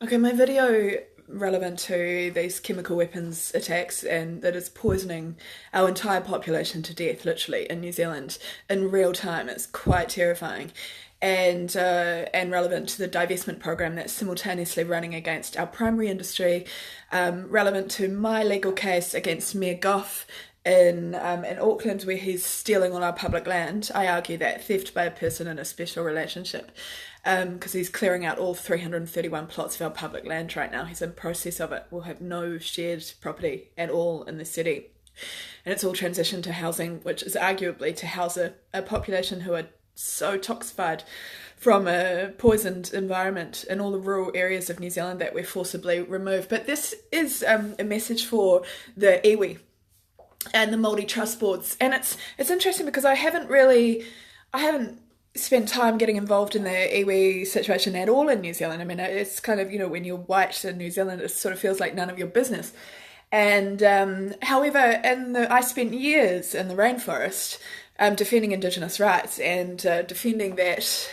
Okay, my video relevant to these chemical weapons attacks and that is poisoning our entire population to death, literally, in New Zealand in real time. It's quite terrifying. And relevant to the divestment program that's simultaneously running against our primary industry, relevant to my legal case against Mayor Gough in Auckland, where he's stealing all our public land. I argue that theft by a person in a special relationship, because he's clearing out all 331 plots of our public land right now. He's in process of it. We'll have no shared property at all in the city. And it's all transitioned to housing, which is arguably to house a population who are so toxified from a poisoned environment in all the rural areas of New Zealand that we're forcibly removed. But this is a message for the iwi and the Maori trust boards. And it's interesting because I haven't spent time getting involved in the iwi situation at all in New Zealand. I mean, it's kind of, when you're white in New Zealand, it sort of feels like none of your business. And however, I spent years in the rainforest defending Indigenous rights and defending that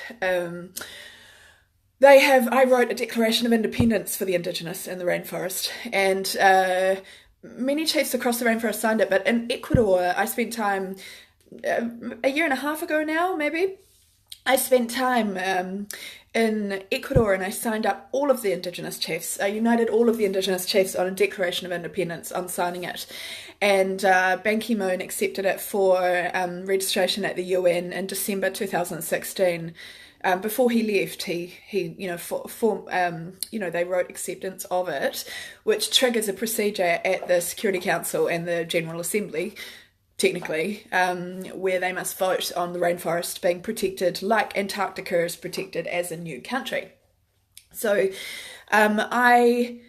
I wrote a Declaration of Independence for the Indigenous in the rainforest, and many chiefs across the rainforest signed it. But in Ecuador, I spent time a year and a half ago now, maybe. I spent time in Ecuador and I signed up all of the Indigenous chiefs. I united all of the Indigenous chiefs on a Declaration of Independence, on signing it. And Ban Ki-moon accepted it for registration at the UN in December 2016. Before he left, they wrote acceptance of it, which triggers a procedure at the Security Council and the General Assembly, technically, where they must vote on the rainforest being protected like Antarctica is protected as a new country. So I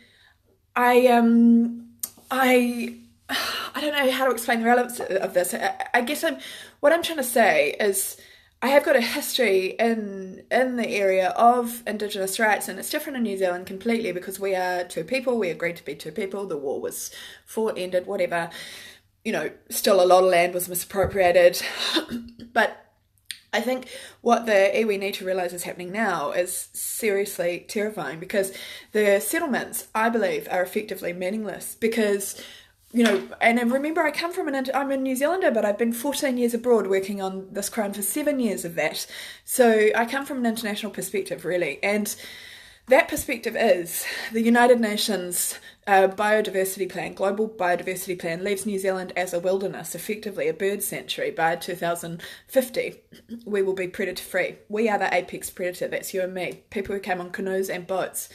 don't know how to explain the relevance of this. I guess what I'm trying to say is I have got a history in the area of Indigenous rights, and it's different in New Zealand completely because we are two people. We agreed to be two people. The war was fought, ended, whatever. Still a lot of land was misappropriated. But I think what the iwi need to realise is happening now is seriously terrifying, because the settlements, I believe, are effectively meaningless because, and remember, I'm a New Zealander, but I've been 14 years abroad working on this crime for 7 years of that. So I come from an international perspective, really. And that perspective is the United Nations biodiversity plan, global biodiversity plan, leaves New Zealand as a wilderness, effectively a bird sanctuary. By 2050. We will be predator free. We are the apex predator. That's you and me, people who came on canoes and boats.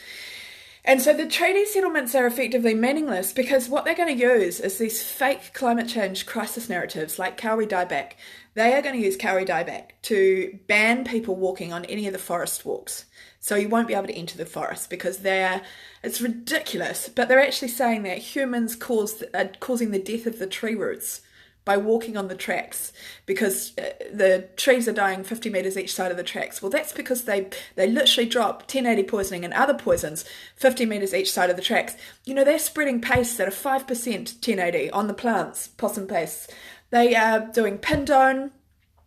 And so the treaty settlements are effectively meaningless because what they're going to use is these fake climate change crisis narratives like Kauri dieback. They are going to use Kauri dieback to ban people walking on any of the forest walks. So you won't be able to enter the forest because it's ridiculous, but they're actually saying that humans are causing the death of the tree roots by walking on the tracks because the trees are dying 50 metres each side of the tracks. Well, that's because they literally drop 1080 poisoning and other poisons 50 metres each side of the tracks. They're spreading pastes at a 5% 1080 on the plants, possum pastes. They are doing pindone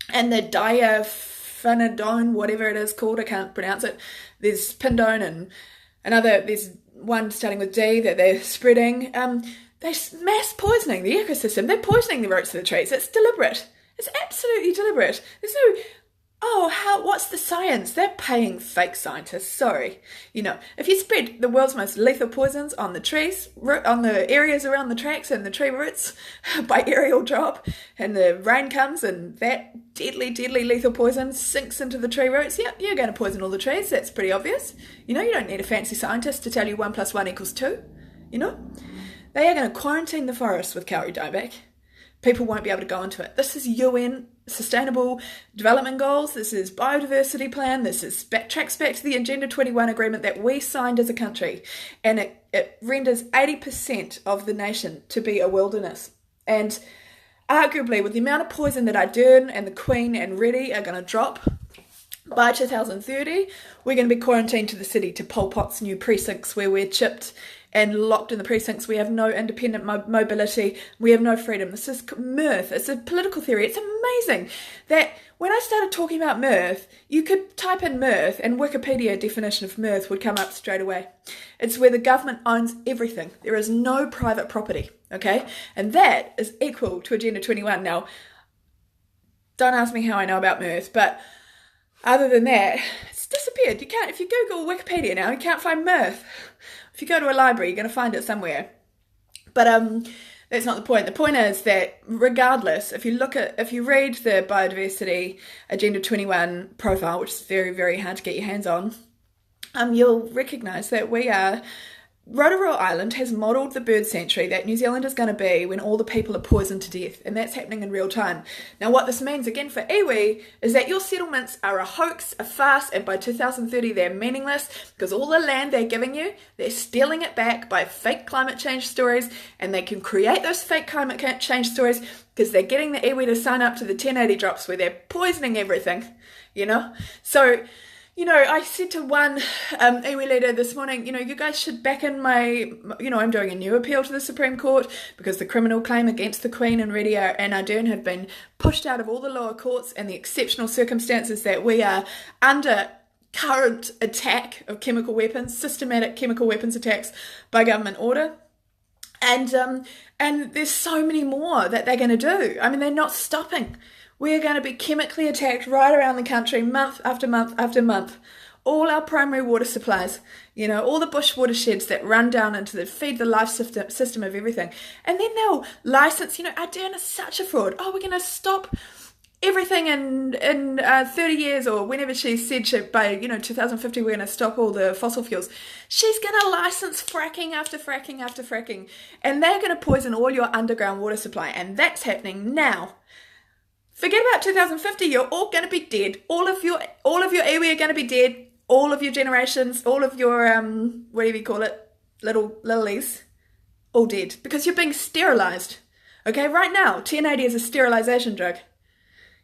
and the diaphanidone, whatever it is called, I can't pronounce it. There's pindone and there's one starting with D that they're spreading. They're mass poisoning the ecosystem. They're poisoning the roots of the trees. It's deliberate. It's absolutely deliberate. There's what's the science? They're paying fake scientists. Sorry. If you spread the world's most lethal poisons on the trees, on the areas around the tracks and the tree roots by aerial drop, and the rain comes and that deadly, deadly lethal poison sinks into the tree roots, you're going to poison all the trees. That's pretty obvious. You don't need a fancy scientist to tell you 1 + 1 = 2. They are going to quarantine the forest with Kauri dieback. People won't be able to go into it. This is UN Sustainable Development Goals. This is Biodiversity Plan. This tracks back to the Agenda 21 agreement that we signed as a country. And it renders 80% of the nation to be a wilderness. And arguably, with the amount of poison that Ardern and the Queen and Reddy are going to drop, by 2030, we're going to be quarantined to the city, to Pol Pot's new precincts where we're chipped and locked in the precincts. We have no independent mobility. We have no freedom. This is mirth. It's a political theory. It's amazing that when I started talking about mirth, you could type in mirth and Wikipedia definition of mirth would come up straight away. It's where the government owns everything. There is no private property, okay? And that is equal to Agenda 21. Now, don't ask me how I know about mirth, but other than that, it's disappeared. You can't, if you Google Wikipedia now, you can't find mirth. If you go to a library, you're going to find it somewhere. But that's not the point. The point is that regardless, if you read the Biodiversity Agenda 21 profile, which is very, very hard to get your hands on, you'll recognise that Rotorua Island has modelled the bird sanctuary that New Zealand is going to be when all the people are poisoned to death, and that's happening in real time. Now, what this means, again, for iwi, is that your settlements are a hoax, a farce, and by 2030 they're meaningless, because all the land they're giving you, they're stealing it back by fake climate change stories, and they can create those fake climate change stories because they're getting the iwi to sign up to the 1080 drops where they're poisoning everything, So, I said to one iwi leader this morning, you guys should back in I'm doing a new appeal to the Supreme Court because the criminal claim against the Queen and Reddy and Ardern have been pushed out of all the lower courts, and the exceptional circumstances that we are under current attack of chemical weapons, systematic chemical weapons attacks by government order. And there's so many more that they're going to do. I mean, they're not stopping. We are going to be chemically attacked right around the country, month after month after month. All our primary water supplies, all the bush watersheds that run down feed the life system of everything. And then they'll license, Ardern is such a fraud. Oh, we're going to stop everything in 30 years, or whenever she said by 2050 we're going to stop all the fossil fuels. She's going to license fracking after fracking after fracking, and they're going to poison all your underground water supply, and that's happening now. Forget about 2050. You're all going to be dead. All of your iwi are going to be dead. All of your generations, all of your whatever you call it, little lilies, all dead because you're being sterilised. Okay, right now 1080 is a sterilisation drug.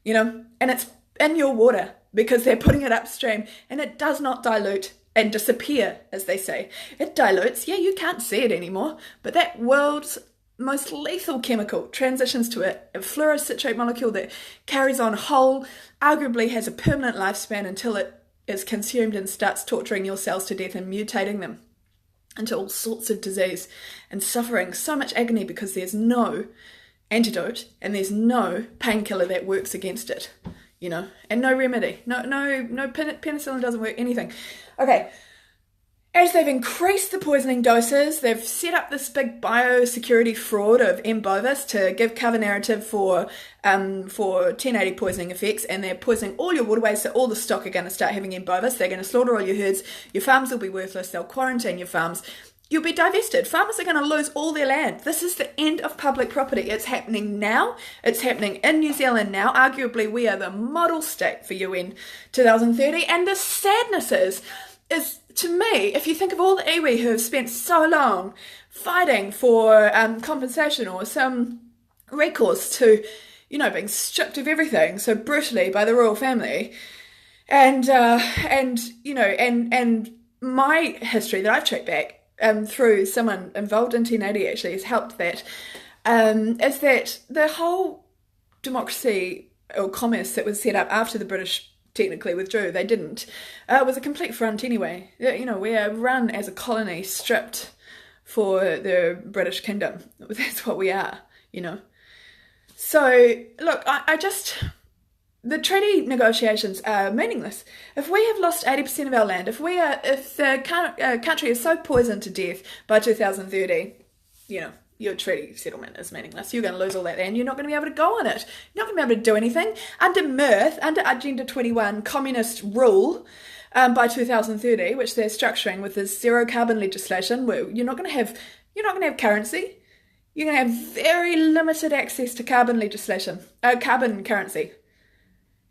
And it's in your water because they're putting it upstream, and it does not dilute and disappear, as they say. It dilutes. Yeah, you can't see it anymore, but that world's most lethal chemical transitions to a fluorocitrate molecule that carries on whole, arguably has a permanent lifespan until it is consumed and starts torturing your cells to death and mutating them into all sorts of disease and suffering, so much agony because there's no antidote and there's no painkiller that works against it, and no remedy. No, penicillin doesn't work, anything. Okay. As they've increased the poisoning doses, they've set up this big biosecurity fraud of M. bovis to give cover narrative for 1080 poisoning effects, and they're poisoning all your waterways, so all the stock are going to start having M. bovis. They're going to slaughter all your herds. Your farms will be worthless. They'll quarantine your farms. You'll be divested. Farmers are going to lose all their land. This is the end of public property. It's happening now. It's happening in New Zealand now. Arguably, we are the model state for UN 2030, and the sadness is to me, if you think of all the iwi who have spent so long fighting for compensation or some recourse to, being stripped of everything so brutally by the royal family, and my history that I've tracked back through someone involved in 1080 actually has helped that, is that the whole democracy or commerce that was set up after the British technically withdrew, they didn't. It was a complete front anyway. We are run as a colony, stripped for the British Kingdom. That's what we are, So, look, the treaty negotiations are meaningless. If we have lost 80% of our land, if the country is so poisoned to death by 2030, your treaty settlement is meaningless. You're going to lose all that land. You're not going to be able to go on it. You're not going to be able to do anything. Under Agenda 21 communist rule by 2030, which they're structuring with this zero carbon legislation, where you're not going to have currency. You're going to have very limited access to carbon currency.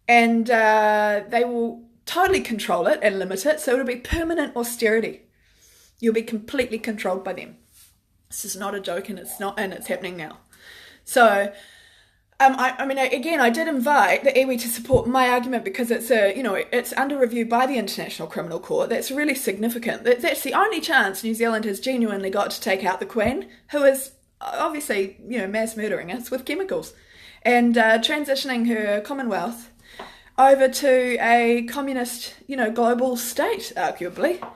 And they will totally control it and limit it, so it'll be permanent austerity. You'll be completely controlled by them. This is not a joke, and it's happening now. So I mean, again, I did invite the iwi to support my argument because it's under review by the International Criminal Court. That's really significant. That's the only chance New Zealand has genuinely got to take out the Queen, who is obviously, mass murdering us with chemicals and transitioning her Commonwealth over to a communist, global state, arguably.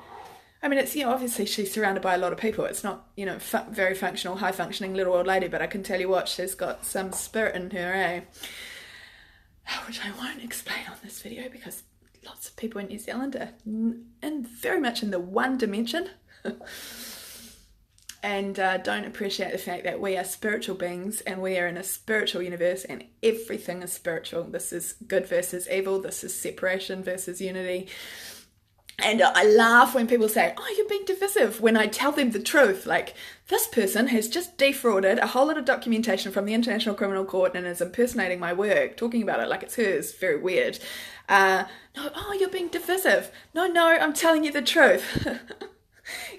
I mean, it's, obviously she's surrounded by a lot of people. It's not, very functional, high-functioning little old lady, but I can tell you what, she's got some spirit in her, eh? Which I won't explain on this video because lots of people in New Zealand are very much in the one dimension and don't appreciate the fact that we are spiritual beings and we are in a spiritual universe and everything is spiritual. This is good versus evil. This is separation versus unity. And I laugh when people say, oh, you're being divisive, when I tell them the truth. Like, this person has just defrauded a whole lot of documentation from the International Criminal Court and is impersonating my work, talking about it like it's hers. Very weird. No, oh, you're being divisive. No, I'm telling you the truth.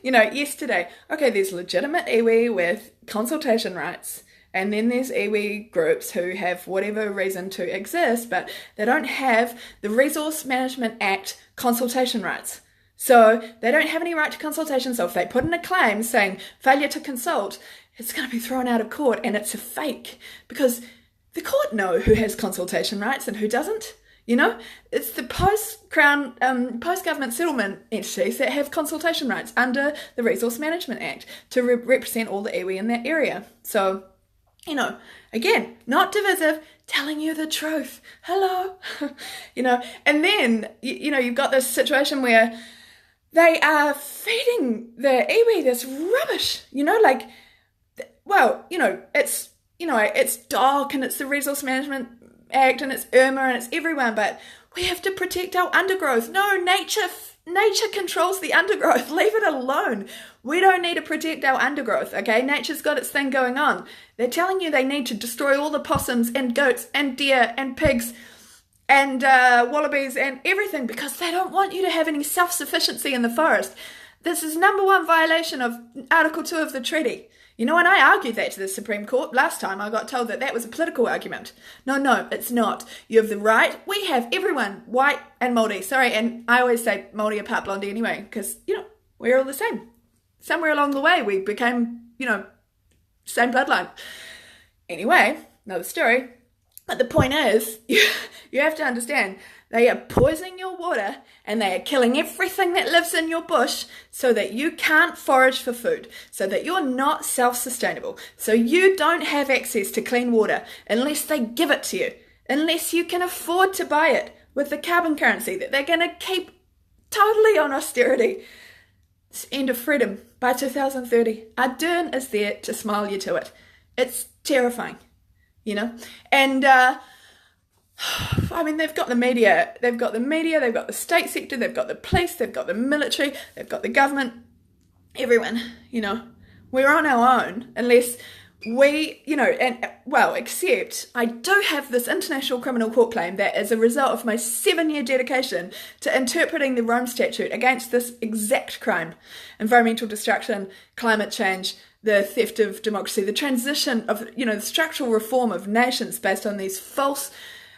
Yesterday, okay, there's legitimate iwi with consultation rights. And then there's iwi groups who have whatever reason to exist, but they don't have the Resource Management Act consultation rights. So they don't have any right to consultation. So if they put in a claim saying failure to consult, it's going to be thrown out of court and it's a fake because the court know who has consultation rights and who doesn't. It's the post-Crown, post-government settlement entities that have consultation rights under the Resource Management Act to represent all the iwi in that area. So, again, not divisive, telling you the truth. Hello. And then, you've got this situation where they are feeding the iwi this rubbish, it's DOC and it's the Resource Management Act and it's IRMA and it's everyone, but we have to protect our undergrowth. No, nature controls the undergrowth. Leave it alone. We don't need to protect our undergrowth, okay? Nature's got its thing going on. They're telling you they need to destroy all the possums and goats and deer and pigs and wallabies and everything because they don't want you to have any self-sufficiency in the forest. This is number one violation of Article 2 of the treaty. And I argued that to the Supreme Court. Last time I got told that was a political argument. No, it's not. You have the right. We have everyone, white and Maori. Sorry, and I always say Maori are part Blondie anyway, because, we're all the same. Somewhere along the way we became, same bloodline. Anyway, another story. But the point is, you have to understand, they are poisoning your water and they are killing everything that lives in your bush so that you can't forage for food, so that you're not self-sustainable, so you don't have access to clean water unless they give it to you, unless you can afford to buy it with the carbon currency that they're going to keep totally on austerity. It's end of freedom by 2030. Ardern is there to smile you to it. It's terrifying, and I mean, they've got the media, they've got the state sector, they've got the police, they've got the military, they've got the government, everyone, we're on our own unless we, except I do have this International Criminal Court claim that is a result of my 7-year dedication to interpreting the Rome Statute against this exact crime: environmental destruction, climate change, the theft of democracy, the transition of, the structural reform of nations based on these false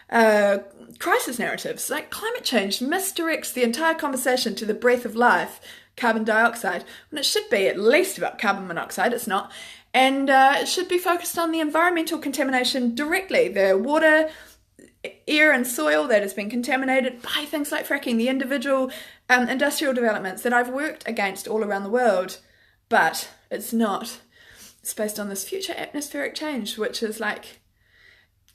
crisis narratives. Like, climate change misdirects the entire conversation to the breath of life, carbon dioxide, when it should be at least about carbon monoxide. It's not. And it should be focused on the environmental contamination directly, the water, air and soil that has been contaminated by things like fracking, the individual industrial developments that I've worked against all around the world. But it's not. It's based on this future atmospheric change, which is like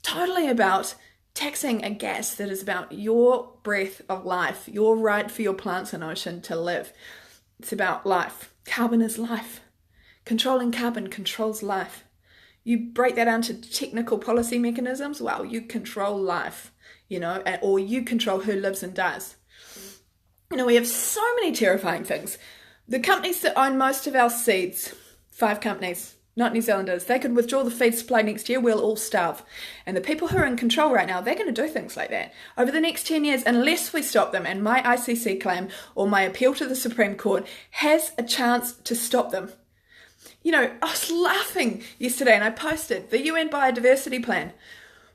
totally about taxing a gas that is about your breath of life, your right for your plants and ocean to live. It's about life. Carbon is life. Controlling carbon controls life. You break that down to technical policy mechanisms, well, you control life, or you control who lives and dies. We have so many terrifying things. The companies that own most of our seeds, 5 companies, not New Zealanders, they could withdraw the feed supply next year, we'll all starve. And the people who are in control right now, they're going to do things like that. Over the next 10 years, unless we stop them, and my ICC claim or my appeal to the Supreme Court has a chance to stop them. I was laughing yesterday and I posted the UN Biodiversity Plan.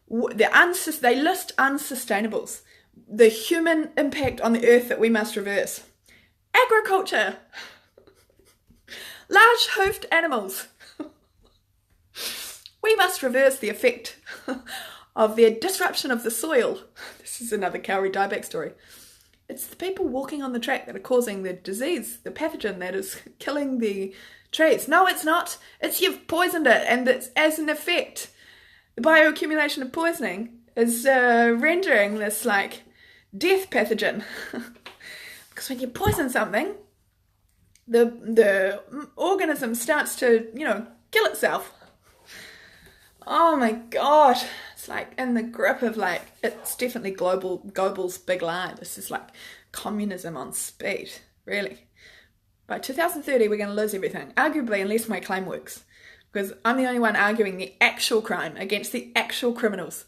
They list unsustainables. The human impact on the earth that we must reverse. Agriculture. Large hoofed animals. We must reverse the effect of their disruption of the soil. This is another cowrie dieback story. It's the people walking on the track that are causing the disease, the pathogen that is killing the trees. No, it's not. It's you've poisoned it, and it's as an effect. The bioaccumulation of poisoning is rendering this like death pathogen. Because when you poison something, the organism starts to, kill itself. Oh my god. It's like in the grip of it's definitely global's big lie. This is like communism on speed, really. By 2030, we're going to lose everything. Arguably, unless my claim works. Because I'm the only one arguing the actual crime against the actual criminals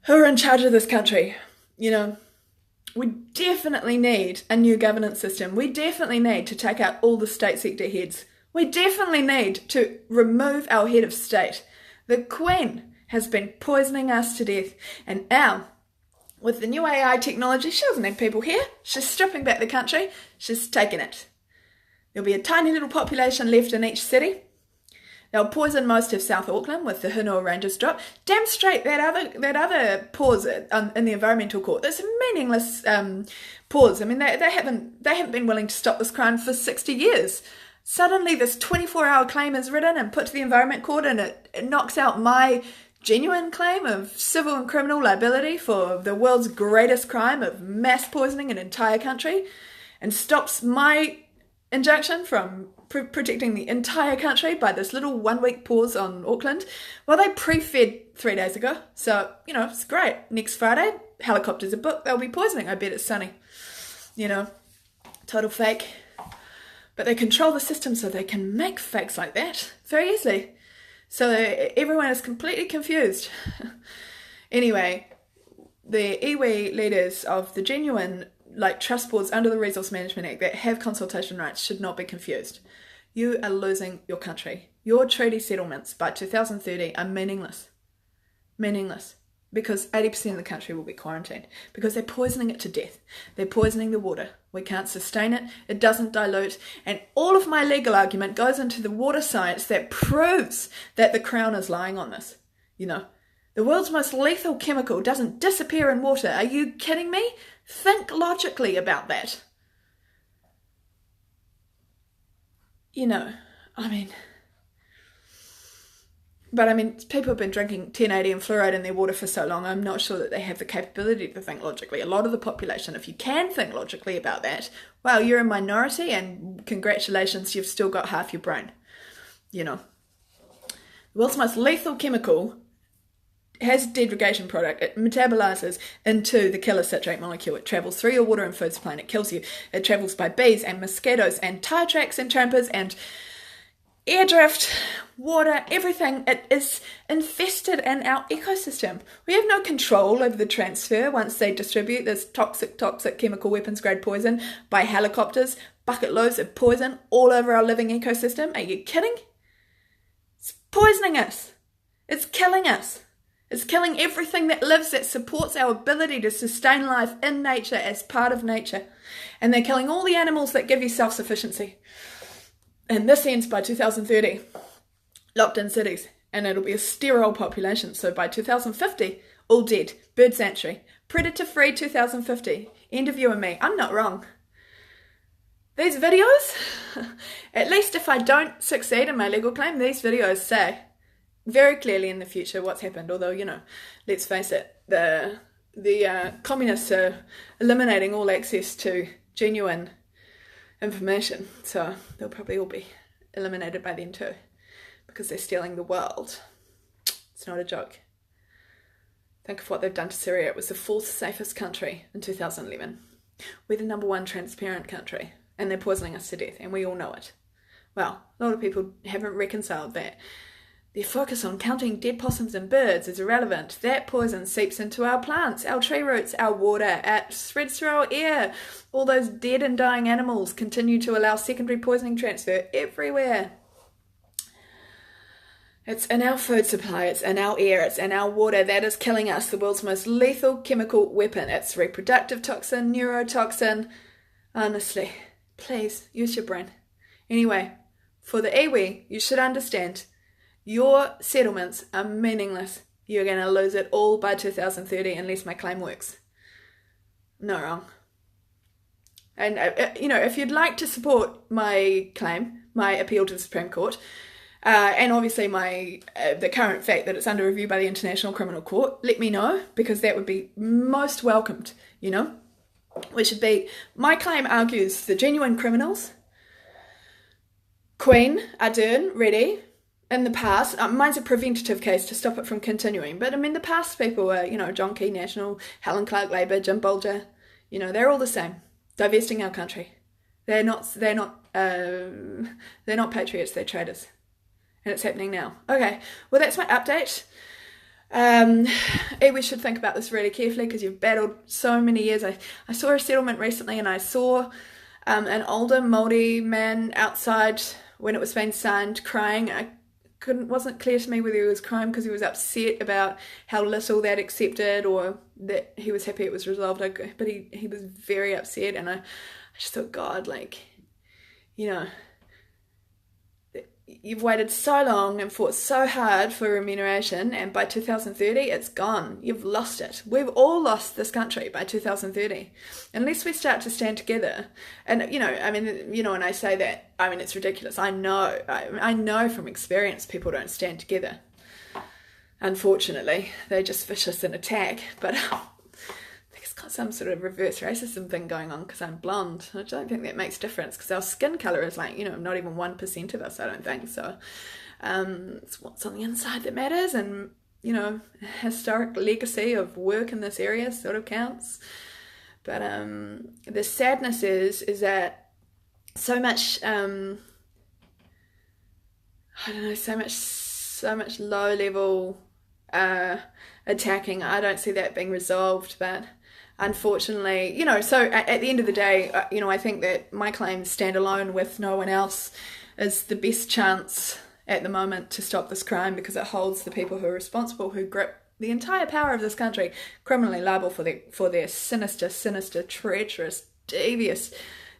who are in charge of this country. We definitely need a new governance system. We definitely need to take out all the state sector heads. We definitely need to remove our head of state. The Queen has been poisoning us to death. And now, with the new AI technology, she doesn't have people here. She's stripping back the country. She's taking it. There'll be a tiny little population left in each city. They'll poison most of South Auckland with the Hunua Rangers drop. Damn straight, that other pause in the environmental court. That's a meaningless pause. I mean, they haven't been willing to stop this crime for 60 years. Suddenly, this 24-hour claim is written and put to the Environment Court, and it knocks out my genuine claim of civil and criminal liability for the world's greatest crime of mass poisoning an entire country, and stops my injunction from protecting the entire country by this little 1 week pause on Auckland. Well, they pre-fed 3 days ago, so, it's great. Next Friday, helicopters are booked, they'll be poisoning. I bet it's sunny. Total fake. But they control the system so they can make fakes like that very easily. So everyone is completely confused. Anyway, the iwi leaders of the genuine trust boards under the Resource Management Act that have consultation rights should not be confused. You are losing your country. Your treaty settlements by 2030 are meaningless. Meaningless. Because 80% of the country will be quarantined. Because they're poisoning it to death. They're poisoning the water. We can't sustain it. It doesn't dilute. And all of my legal argument goes into the water science that proves that the Crown is lying on this. The world's most lethal chemical doesn't disappear in water. Are you kidding me? Think logically about that. People have been drinking 1080 and fluoride in their water for so long, I'm not sure that they have the capability to think logically. A lot of the population, if you can think logically about that, well, you're a minority and congratulations, you've still got half your brain. The world's most lethal chemical has a degradation product. It metabolizes into the killer citrate molecule. It travels through your water and food supply and it kills you. It travels by bees and mosquitoes and tire tracks and trampers and air drift, water, everything. It is infested in our ecosystem. We have no control over the transfer once they distribute this toxic chemical weapons grade poison by helicopters, bucket loads of poison all over our living ecosystem. Are you kidding? It's poisoning us. It's killing us. It's killing everything that lives, that supports our ability to sustain life in nature as part of nature. And they're killing all the animals that give you self-sufficiency. And this ends by 2030. Locked in cities. And it'll be a sterile population. So by 2050, all dead. Bird sanctuary. Predator-free 2050. End of you and me. I'm not wrong. These videos, at least if I don't succeed in my legal claim, these videos say very clearly in the future what's happened. Although, let's face it, the communists are eliminating all access to genuine information. So they'll probably all be eliminated by then too, because they're stealing the world. It's not a joke. Think of what they've done to Syria. It was the fourth safest country in 2011. We're the number one transparent country, and they're poisoning us to death, and we all know it. Well, a lot of people haven't reconciled that. Their focus on counting dead possums and birds is irrelevant. That poison seeps into our plants, our tree roots, our water, it spreads through our air. All those dead and dying animals continue to allow secondary poisoning transfer everywhere. It's in our food supply, it's in our air, it's in our water. That is killing us. The world's most lethal chemical weapon. It's reproductive toxin, neurotoxin. Honestly, please use your brain. Anyway, for the iwi, you should understand your settlements are meaningless. You're going to lose it all by 2030 unless my claim works. No wrong. And, if you'd like to support my claim, my appeal to the Supreme Court, and obviously the current fact that it's under review by the International Criminal Court, let me know, because that would be most welcomed, Which should be, my claim argues the genuine criminals, Queen, Ardern, Reddy, in the past, mine's a preventative case to stop it from continuing, but the past people were, John Key National, Helen Clark Labour, Jim Bolger, they're all the same, divesting our country. They're not patriots, they're traitors. And it's happening now. Okay, well that's my update. We should think about this really carefully because you've battled so many years. I saw a settlement recently and I saw an older Maori man outside when it was being signed crying. Wasn't clear to me whether he was crying because he was upset about how little they'd accepted or that he was happy it was resolved. But he was very upset, and I just thought, God, you've waited so long and fought so hard for remuneration, and by 2030 it's gone. You've lost it. We've all lost this country by 2030 unless we start to stand together. And when I say that, it's ridiculous. I know from experience people don't stand together. Unfortunately, they're just vicious and attack. But it's got some sort of reverse racism thing going on because I'm blonde. I don't think that makes a difference because our skin colour is not even 1% of us, I don't think. So it's what's on the inside that matters, and historic legacy of work in this area sort of counts. But the sadness is that so much so much low level attacking, I don't see that being resolved. But unfortunately, so at the end of the day, I think that my claims stand alone with no one else is the best chance at the moment to stop this crime, because it holds the people who are responsible, who grip the entire power of this country, criminally liable for their sinister, treacherous, devious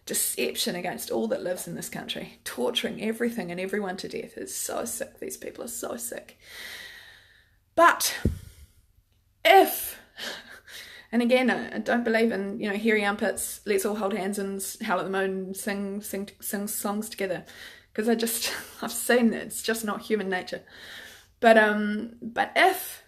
deception against all that lives in this country, torturing everything and everyone to death. It's so sick. These people are so sick. But if, and again, I don't believe in, hairy armpits, let's all hold hands and howl at the moon, sing songs together, because I've seen that it's just not human nature. But if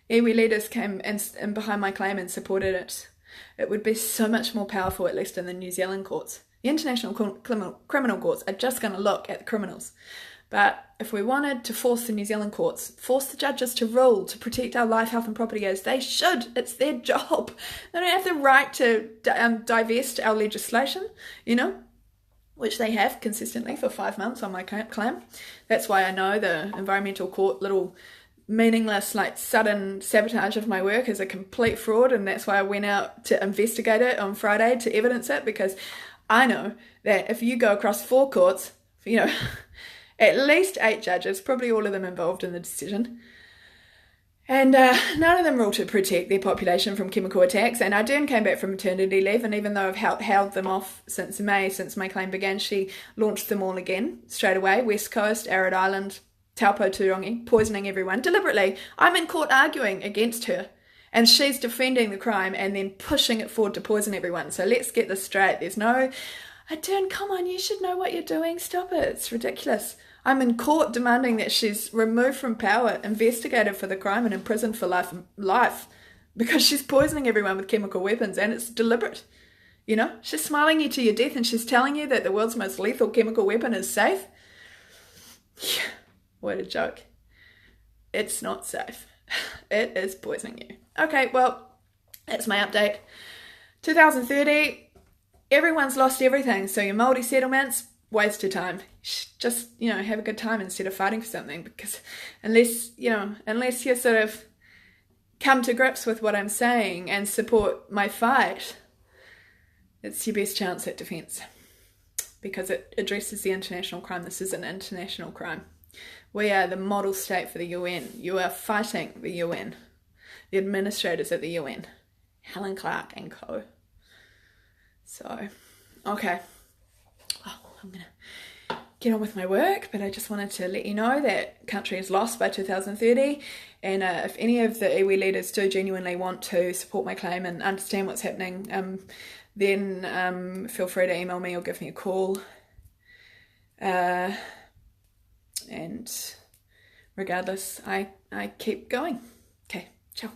iwi leaders came in behind my claim and supported it, it would be so much more powerful, at least in the New Zealand courts. The international criminal courts are just going to look at the criminals. But if we wanted to force the New Zealand courts, force the judges to rule, to protect our life, health and property as they should, it's their job. They don't have the right to divest our legislation, which they have consistently for 5 months on my claim. That's why I know the environmental court little meaningless, sudden sabotage of my work is a complete fraud, and that's why I went out to investigate it on Friday to evidence it, because I know that if you go across 4 courts, at least 8 judges, probably all of them involved in the decision, and none of them ruled to protect their population from chemical attacks. And Ardern came back from maternity leave, and even though I've held them off since May, since my claim began, she launched them all again straight away. West Coast, Arid Island, Taupo Turongi, poisoning everyone deliberately. I'm in court arguing against her, and she's defending the crime and then pushing it forward to poison everyone. So let's get this straight. There's no, Ardern, come on, you should know what you're doing. Stop it. It's ridiculous. I'm in court demanding that she's removed from power, investigated for the crime, and imprisoned for life because she's poisoning everyone with chemical weapons, and it's deliberate. She's smiling you to your death, and she's telling you that the world's most lethal chemical weapon is safe. What a joke. It's not safe. It is poisoning you. Okay, well, that's my update. 2030, everyone's lost everything. So your Maori settlements, waste of time. Just, have a good time instead of fighting for something, because unless you sort of come to grips with what I'm saying and support my fight, it's your best chance at defence, because it addresses the international crime. This is an international crime. We are the model state for the UN. You are fighting the UN, the administrators at the UN, Helen Clark and co. So, okay. Well, I'm going to get on with my work, but I just wanted to let you know that country is lost by 2030, and if any of the iwi leaders do genuinely want to support my claim and understand what's happening, then feel free to email me or give me a call. And regardless, I keep going. Okay, ciao.